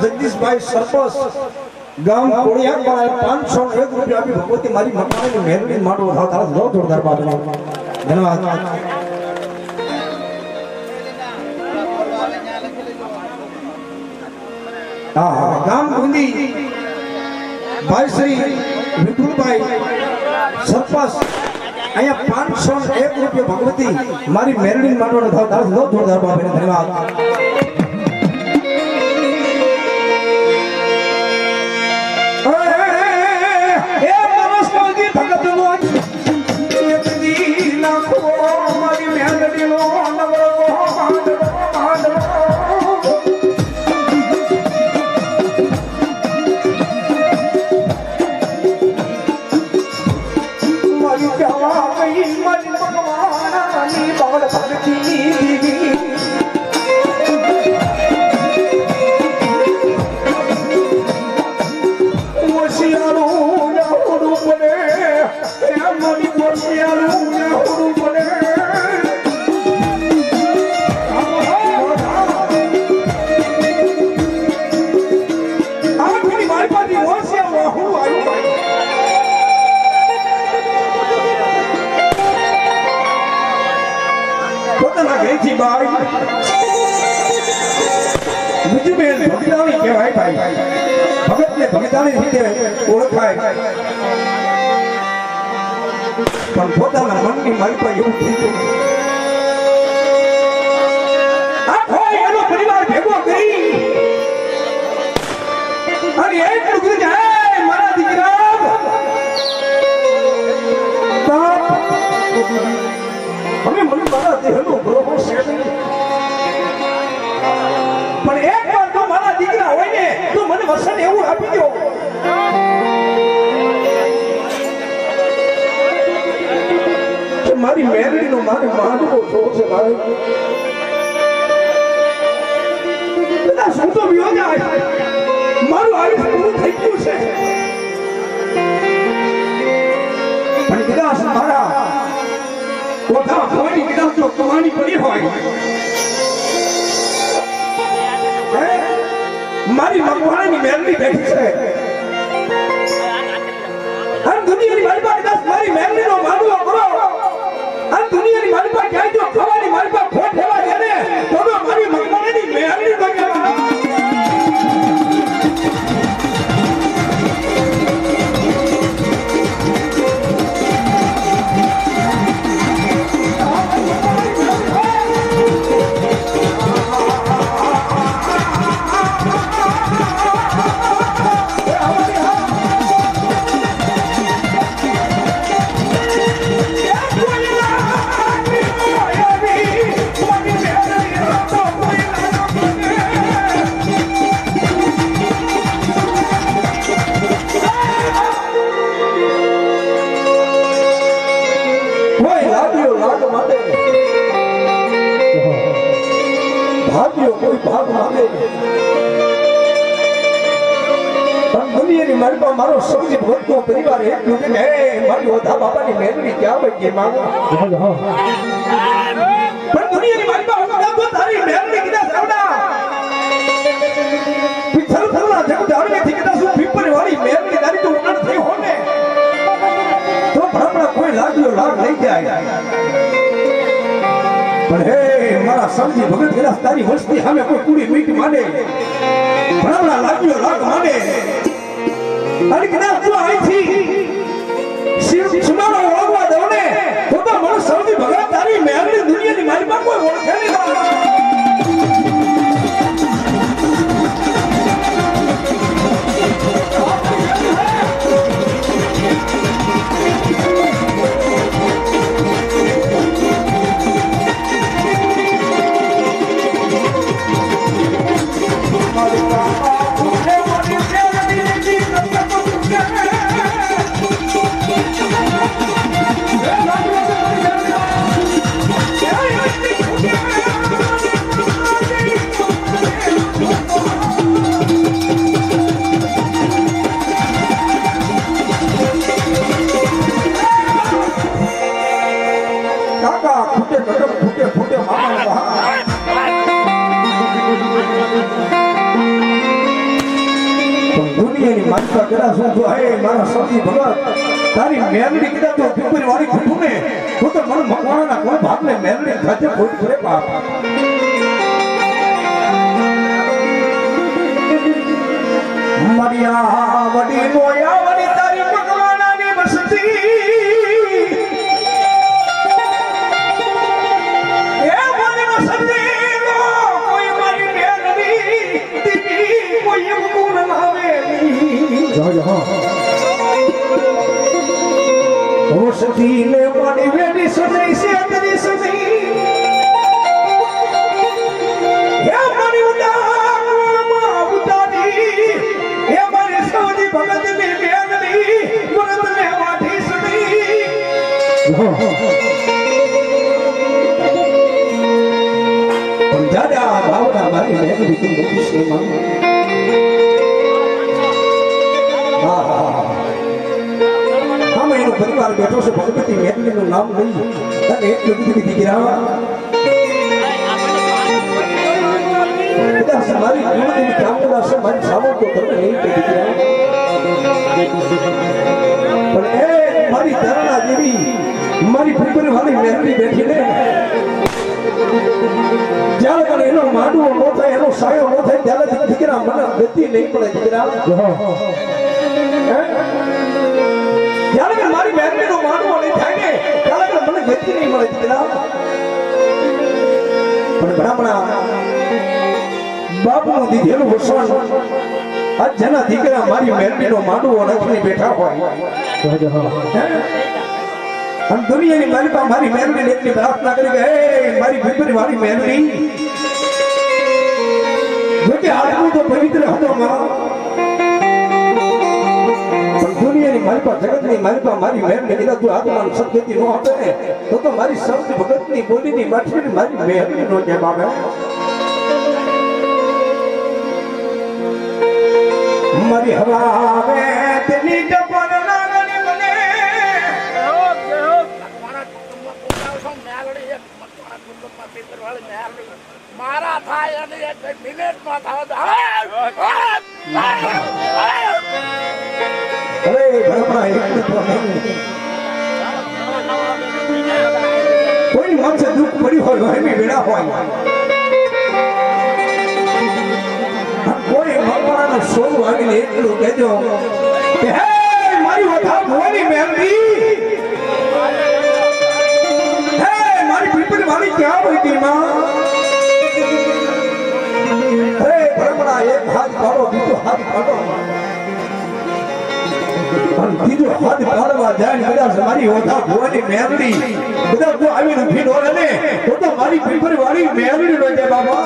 જગદીશભાઈ સરપંચ ગામ કોડિયા 501 રૂપિયા આપી ભગવતી મારી મકાનની મહેરબાની માંડવો થાતા જોરદાર બાબા ધન્યવાદ ગામ ગુંદી ભાઈ શ્રી વિપુલભાઈ સરપંચ અહીંયા 501 રૂપિયા ભગવતી મારી મહેરબાની માંડવો થાતા જોરદાર બાબા ધન્યવાદ પણ પોતાના મનની મારી પર એવું થઈ ગયું એનો પરિવાર ભેગો કરી અને એટલું કીધું જાય મારા દીકરા હવે મને મારા દેહનો બરોબર છે પણ એક વાર તો મારા દીકરા હોય ને તો મને વસન એવું આપી દો મારી મેરડીનો મારે માંડવો જોવો છે ભાઈ બધા શું તો વિયો જાય મારું આયુષ્ય પૂરું થઈ ગયું છે પણ કદાચ મારા કોઠા ખવાની કદાચ જો કમાણી પડી હોય મારી મગવાણાની મેરડી બેઠી છે અને દુનિયાની મારી પાસે કદાચ મારી મેરડીનો માંડવો કરો આ દુનિયાની મારી પાસે ક્યાંય જો ખવાની મારી પાસે ખોટ લેવા છે ને તો મારી મગવાણાની મેરડી બગાડવા મારો સમજી ભક્તો પરિવાર એટલું કે મારી ઓધા બાપાની મેરડી ક્યાં બચી માંગો પણ દુનિયાની મારી બાપા તો તારી મેરડી કીધા સાવડા પિછળ થલા જગ જાળવે થી કીધા શું પીપર વાળી મેરડી તારી તો ઉકળ થઈ હો ને તો ભણપડા કોઈ લાગ્યો લાગ લઈ જાય પણ હે મારા સમજી ભગત કીધા તારી વસ્તી સામે કોઈ કુડી મીઠ માને ભણપડા લાગ્યો લાગ માને અને કદાચ તું અહીંથી સુનાનો ઓળખવા દઉં ને તો મને સૌથી ભગવાન તારી મહેરની દુનિયાની મારી પાસે કોઈ ઓળખે નહીં. દુનિયાની માનતા કરા શું જો હે મારા સૌથી ભગત તારી મેલડી કીધા તો પીપરી વાળી ખુટું ને તો મને મકવાણાના કોઈ ભાગને મેલડી ખાતે કોઈ કરે બાપ. મરિયા વડી મોયા વડી તારી મકવાણાની બસતી એ મને બસતી કોઈ મારી મેલડી દીદી કોઈ મુકુન લાવે સતી ને મારી વેડી સજાઈ છે તરી સતી હે મારી ઉડામાં ઉતારી હે મારી સૌની ભગત ની મેલડી મરદ ને વાઠી સતી પણ દાદા ભાવના મારી મેલડી તું મોટી છે માં. પરિવાર બેઠો છે ભગવતી મેલડી નું નામ લઈ અને એટલું બધું દીકરા મારી ગુણની કામના છે મારી સામો તો તમે નહીં કે દીકરા પણ એ મારી ધરણા જેવી મારી પરિવાર વાળી મેલડી બેઠી ને જ્યારે પણ એનો માંડવો ન થાય એનો સાયો ન થાય ત્યારે દીકરા મને ગતિ નહીં પડે દીકરા. જ્યારે મારી મેલડીનો માંડવો નહીં થાય ને ત્યારે મને ગતિ નહીં મળે દીકરા. પણ બ્રાહ્મણા બાપનું દીધેલું વસવાણ આજ જેના દીકરા મારી મેલડીનો માંડવો નથી બેઠા હોય અને દુનિયાની મારી પાસે મારી મેલડીને એટલી પ્રાર્થના કરી કે હે મારી ભીપરી વાળી મેલડી જોકે આટલું તો પવિત્ર હતો માં દુનિયાની મારી પાસે જગતની મારી પાસે મારી મેલડી કીધા તું આત્માનું સદગતિ ન આપે ને તો મારી સૌથી ભગતની બોલીની માઠી મારી મેલડી નો જેમ આવે. મારી હવાવે તેની જપન લાગણી મને મારા થાય અને એક મિનિટમાં થાવ કોઈ માણસે દુઃખ પડ્યું હોય વહેમી વેળા હોય કોઈ મકવાણાનો સોળ વાગીને એટલું કહેજો કે હે મારી વથા ભવાની મેલડી હે મારી પીપળી મારી ક્યાં બેઠી માં હે ભરમણા એક હાથ પાડો બીજો હાથ પાડો ત્રીજો હાથ પાડવા જાય કદાચ મારી વથા ભવાની મેલડી કદાચ તું આવીને ભીડ હોય ને તો મારી પીપળી વાળી મેલડી નો જાય બાબા.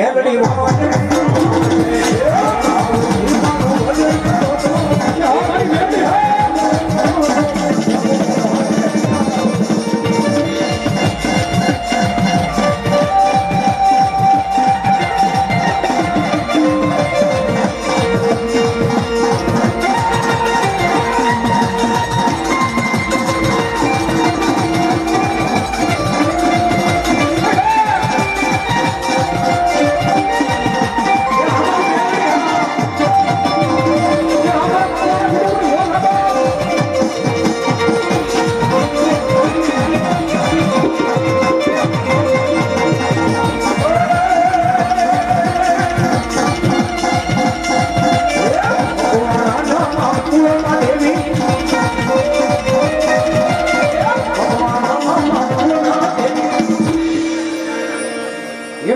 મેલડી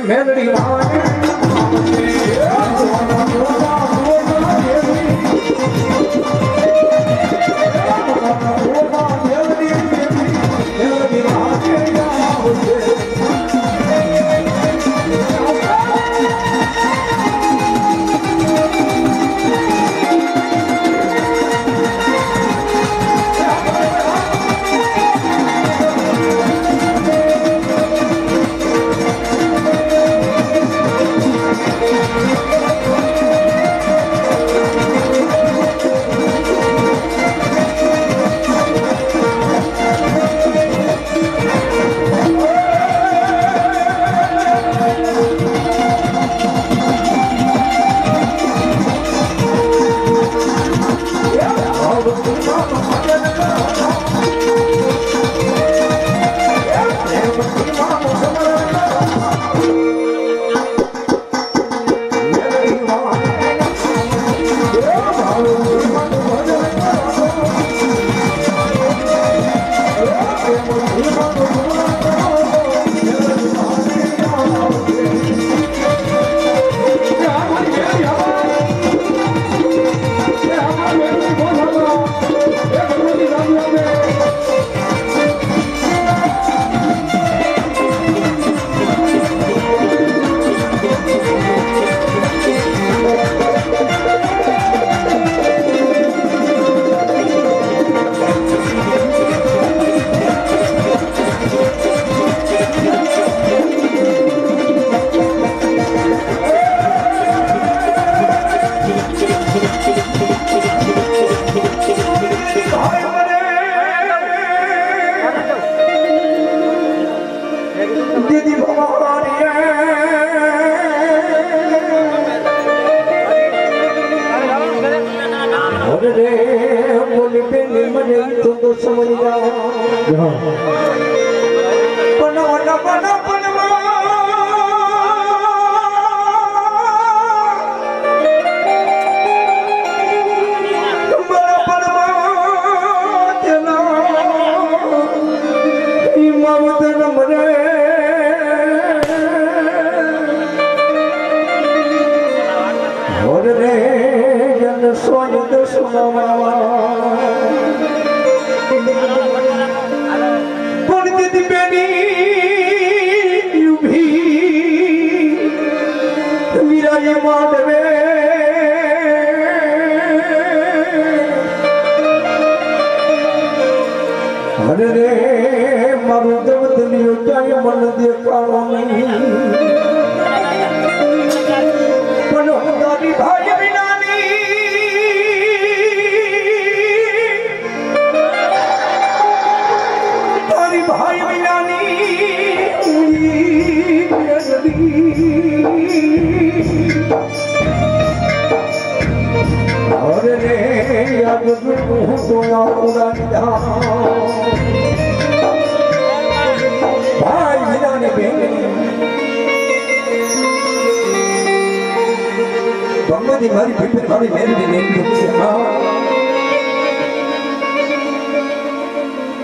મેલડી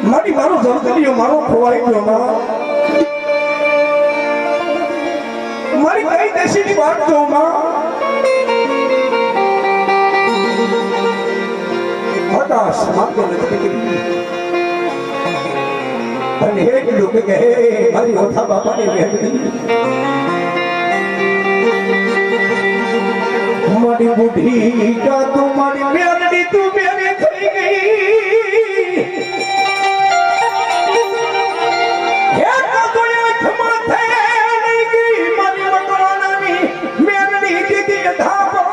મારી મારો જળકરીઓ મારો ખોવાઈ ગયો મારી કઈ દેશીની વાત તો હતાશ માતો નથી અને એક લોકો કહે મારી ઓછા બાપાની મહેરબાની મારી બુઢી કા તું મારી મેલડી તું મેરી થઈ ગઈ હે કાતોય ખમા થઈ ગઈ મારી મકવાનાની મેલડી દીદી ધાબો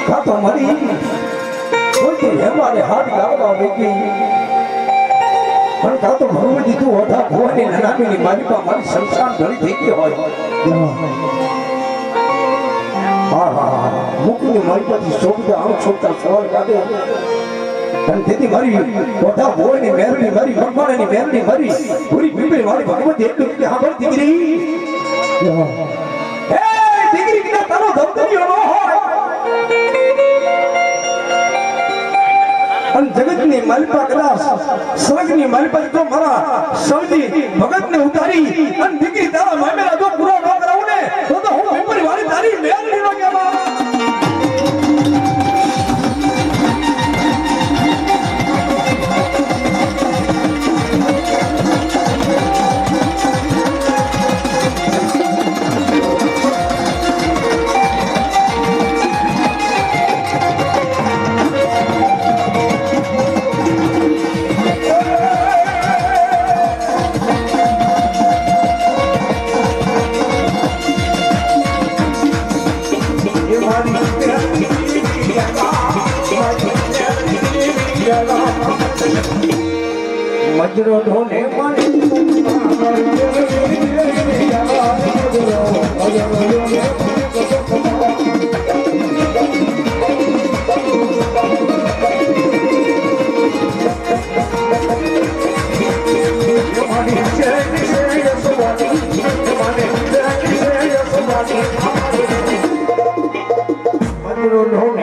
કાતો મારી કોઈ તો હેમારે હાથ ગાવા વેગી પણ કા તો ભગવતી તું ઓઢા ભવાની નાનાની મારી પા મારી સંસાર ઘડી થઈ ગઈ હોય હા મુકની મારી પાછી શોભતા આમ છોકતા સવાર કાઢે અને તેથી મારી ઓઢા ભવાની મેરડી મારી ભગવાનની મેરડી મારી પૂરી પીપળી મારી ભગવતી એટલું કે હા ભાઈ દીકરી હે દીકરી કે તારો ધમધમિયો ન હોય જગતની માલિકા કદાચ સ્વર્ગની માલિકા તો મારા સૌજી ભગતને ઉતારી અને દીકરી તારા મામેલા જો પૂરો ન કરાવું ને તો હું પીપળી વાળી તારી મેલડી નો કહેવા મજરો ઢોને મજરો ઢોને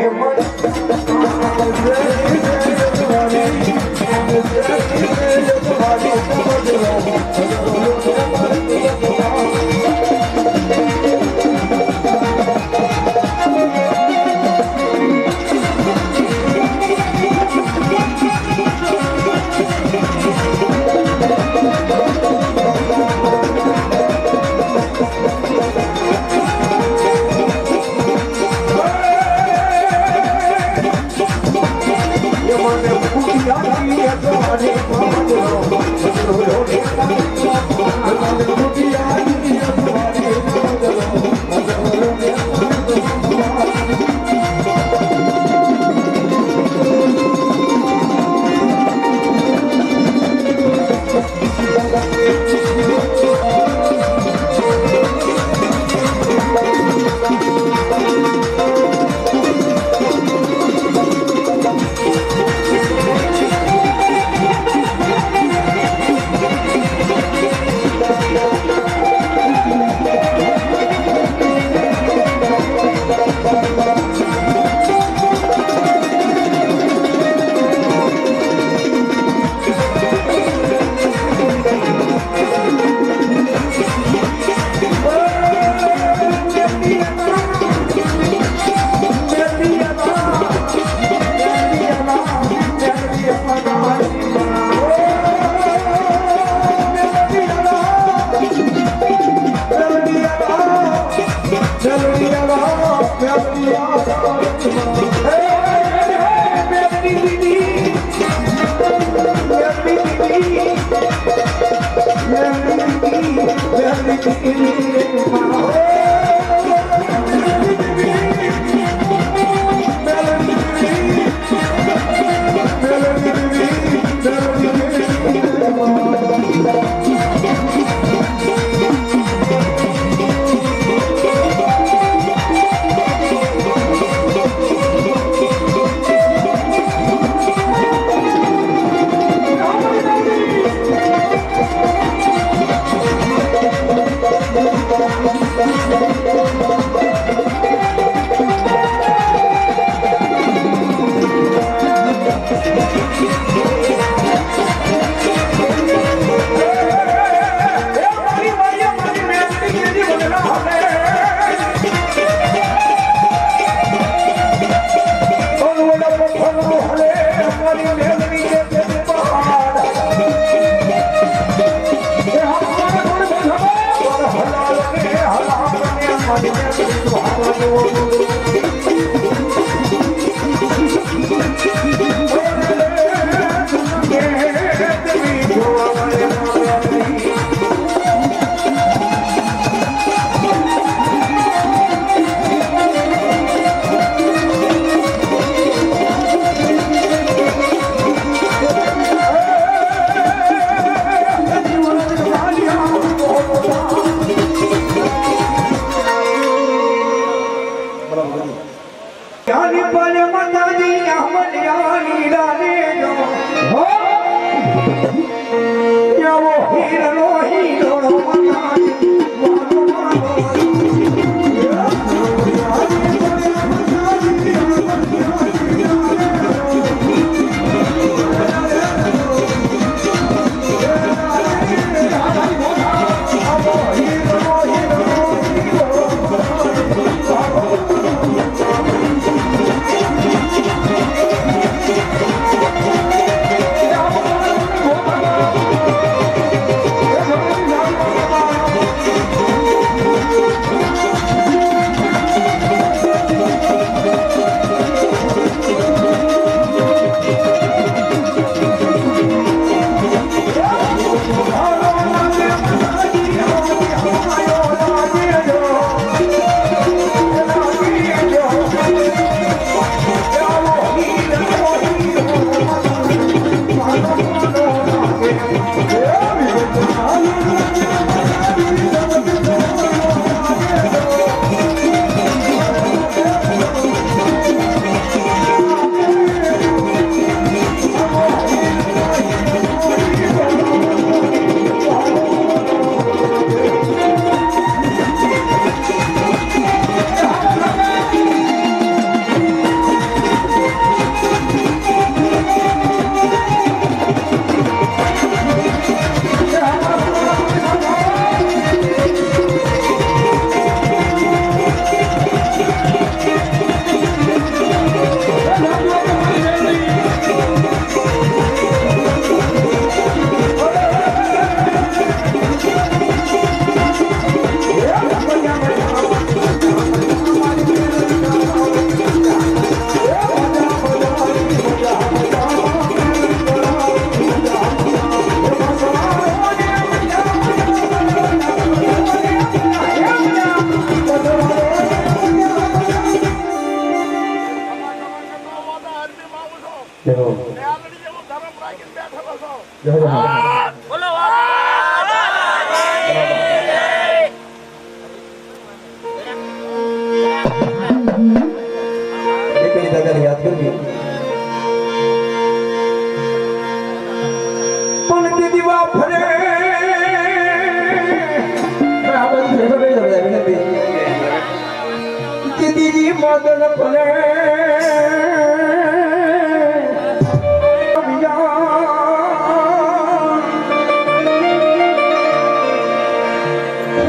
મદન ભલે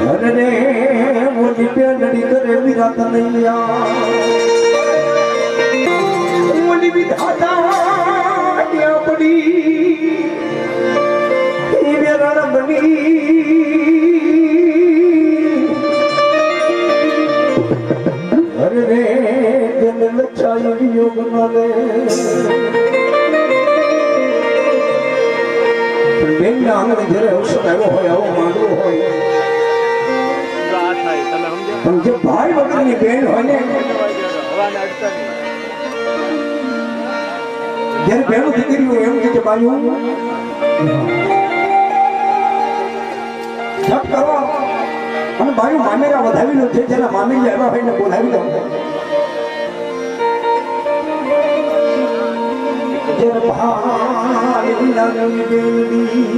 અરે મોટી બેનડી કરે વિરાત નૈયા મોટી વિધાતા ત્યાં પડી વેરાણ બની અરે રે જન લચાઈ યોગ ના લે બેન ના આંગણે જ્યારે અવસર આવ્યો હોય આવો માંડવો હોય પણ જે ભાઈ વગરની બેન હોય ને જ્યારે બેનું દીકરી હોય એમ કે ભાઈ જપ કરો અને ભાઈ મામેરા વધાવી લો છે જેના મામેરી આવ્યા હોય ને બોલાવી દો જેને ભાઈ લાગણી બેનડી